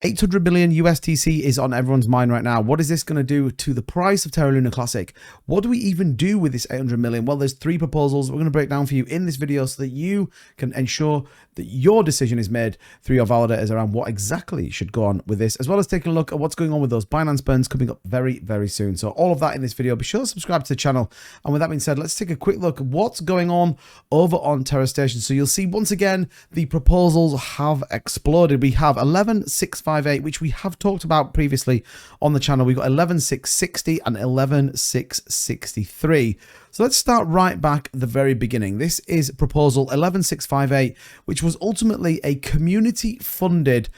800 million USTC is on everyone's mind right now. What is this going to do to the price of Terra Luna Classic? What do we even do with this 800 million? Well, there's three proposals we're going to break down for you in this video so that you can ensure that your decision is made through your validators around what exactly should go on with this, as well as taking a look at what's going on with those Binance burns coming up very, very soon. So all of that in this video. Be sure to subscribe to the channel. And with that being said, let's take a quick look at what's going on over on Terra Station. So you'll see once again, the proposals have exploded. We have 11,658, which we have talked about previously on the channel. We've got 11,660 and 11,663. So let's start right back at the very beginning. This is proposal 11,658, which was ultimately a community-funded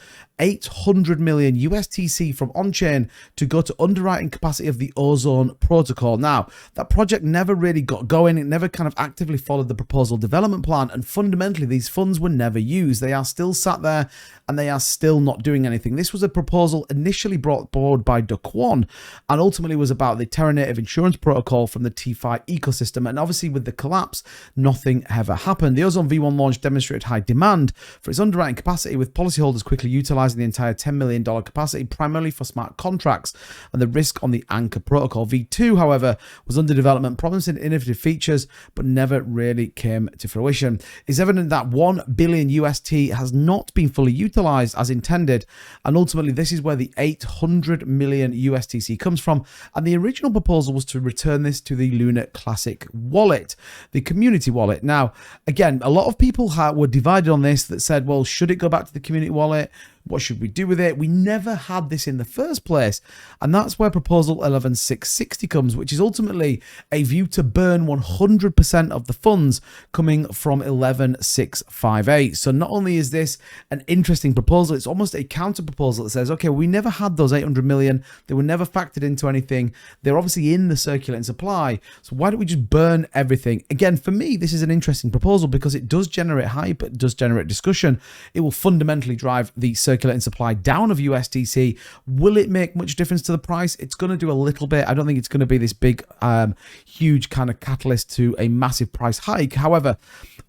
800 million USTC from on-chain to go to underwriting capacity of the Ozone protocol. Now, that project never really got going. It never kind of actively followed the proposal development plan, and fundamentally, these funds were never used. They are still sat there, and they are still not doing anything. This was a proposal initially brought forward by Duck One, and ultimately was about the Terra native insurance protocol from the TFI ecosystem. And obviously, with the collapse, nothing ever happened. The Ozone V1 launch demonstrated high demand for its underwriting capacity, with policyholders quickly utilizing the entire $10 million capacity primarily for smart contracts and the risk on the Anchor protocol. V2, however, was under development, promising innovative features, but never really came to fruition. It's evident that 1 billion UST has not been fully utilized as intended, and ultimately this is where the 800 million USTC comes from, and the original proposal was to return this to the Luna Classic wallet, the community wallet. Now, again, a lot of people were divided on this, that said, well, should it go back to the community wallet? What should we do with it? We never had this in the first place. And that's where proposal 11,660 comes, which is ultimately a view to burn 100% of the funds coming from 11,658. So not only is this an interesting proposal, it's almost a counter proposal that says, okay, we never had those 800 million. They were never factored into anything. They're obviously in the circulating supply. So why don't we just burn everything? Again, for me, this is an interesting proposal because it does generate hype. It does generate discussion. It will fundamentally drive the circulating supply down of USDC. Will it make much difference to the price? It's going to do a little bit. I don't think it's going to be this big, huge kind of catalyst to a massive price hike. However,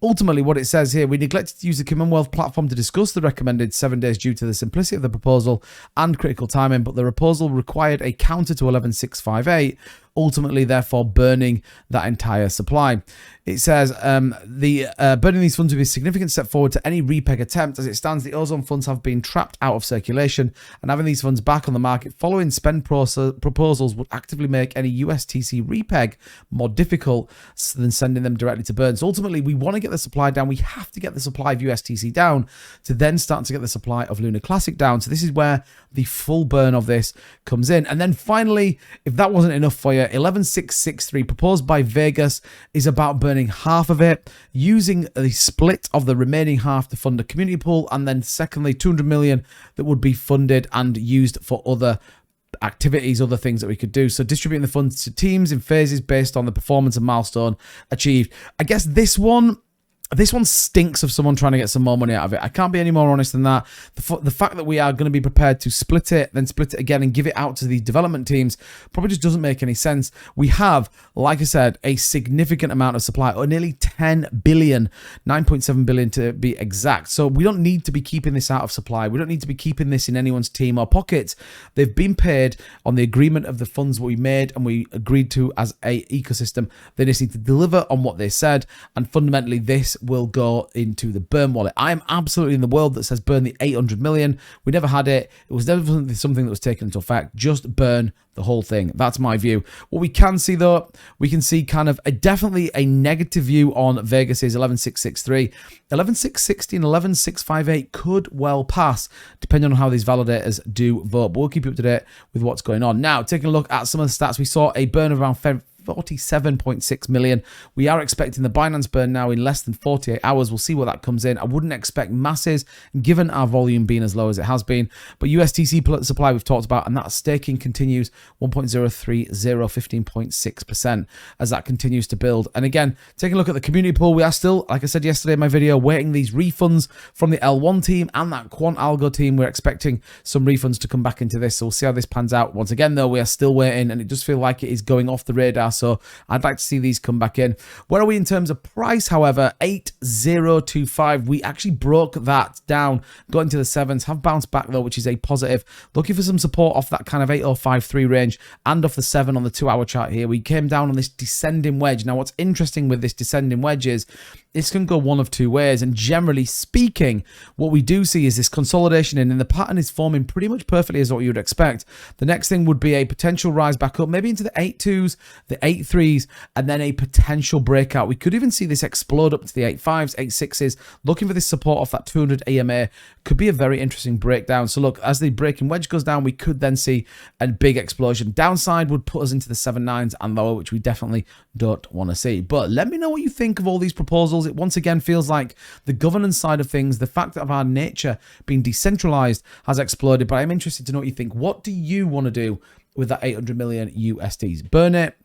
ultimately what it says here, we neglected to use the Commonwealth platform to discuss the recommended 7 days due to the simplicity of the proposal and critical timing, but the proposal required a counter to 11,658, ultimately therefore burning that entire supply. It says burning these funds would be a significant step forward to any repeg attempt. As it stands, the Ozone funds have been trapped out of circulation, and having these funds back on the market following spend proposals would actively make any USTC repeg more difficult than sending them directly to burn. So ultimately, we want to get the supply down. We have to get the supply of USTC down to then start to get the supply of Luna Classic down. So this is where the full burn of this comes in. And then finally, if that wasn't enough for you, 11,663 proposed by Vegas is about burning half of it, using the split of the remaining half to fund a community pool, and then secondly 200 million that would be funded and used for other activities, other things that we could do. So distributing the funds to teams in phases based on the performance and milestone achieved. I guess this one stinks of someone trying to get some more money out of it. I can't be any more honest than that. The fact that we are going to be prepared to split it, then split it again and give it out to the development teams probably just doesn't make any sense. We have, like I said, a significant amount of supply, or nearly 10 billion, 9.7 billion to be exact. So we don't need to be keeping this out of supply. We don't need to be keeping this in anyone's team or pockets. They've been paid on the agreement of the funds we made and we agreed to as a ecosystem. They just need to deliver on what they said, and fundamentally this will go into the burn wallet. I am absolutely in the world that says burn the 800 million. We never had it. It was never something that was taken into effect. Just burn the whole thing. That's my view. What we can see though, we can see kind of definitely a negative view on Vegas's 11,663. 11,660 and 11,658 could well pass, depending on how these validators do vote. But we'll keep you up to date with what's going on. Now, taking a look at some of the stats, we saw a burn of around 47.6 million. We are expecting the Binance burn now in less than 48 hours. We'll see what that comes in. I wouldn't expect masses given our volume being as low as it has been. But USTC supply we've talked about, and that staking continues 1.030, 15.6% as that continues to build. And again, taking a look at the community pool, we are still, like I said yesterday in my video, waiting these refunds from the L1 team and that Quant Algo team. We're expecting some refunds to come back into this. So we'll see how this pans out. Once again, though, we are still waiting, and it does feel like it is going off the radar are. So I'd like to see these come back in. Where are we in terms of price, however? 8025. We actually broke that down, got into the sevens, have bounced back though, which is a positive. Looking for some support off that kind of 8053 range and off the 7 on the 2-hour chart here. We came down on this descending wedge. Now, what's interesting with this descending wedge is it's going to go one of two ways, and generally speaking, what we do see is this consolidation in, and the pattern is forming pretty much perfectly as what you would expect. The next thing would be a potential rise back up, maybe into the 8.2s, the 8.3s, and then a potential breakout. We could even see this explode up to the 8.5s, 8.6s, looking for this support off that 200 EMA. Could be a very interesting breakdown. So look, as the breaking wedge goes down, we could then see a big explosion. Downside would put us into the 7.9s and lower, which we definitely don't want to see. But let me know what you think of all these proposals. It once again feels like the governance side of things, the fact of our nature being decentralized has exploded. But I'm interested to know what you think. What do you want to do with that 800 million USDs? Burn it,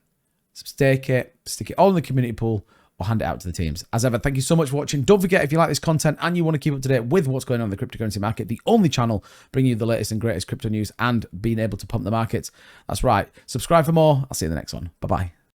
stake it, stick it all in the community pool, or hand it out to the teams. As ever, thank you so much for watching. Don't forget, if you like this content and you want to keep up to date with what's going on in the cryptocurrency market, the only channel bringing you the latest and greatest crypto news and being able to pump the markets. That's right. Subscribe for more. I'll see you in the next one. Bye-bye.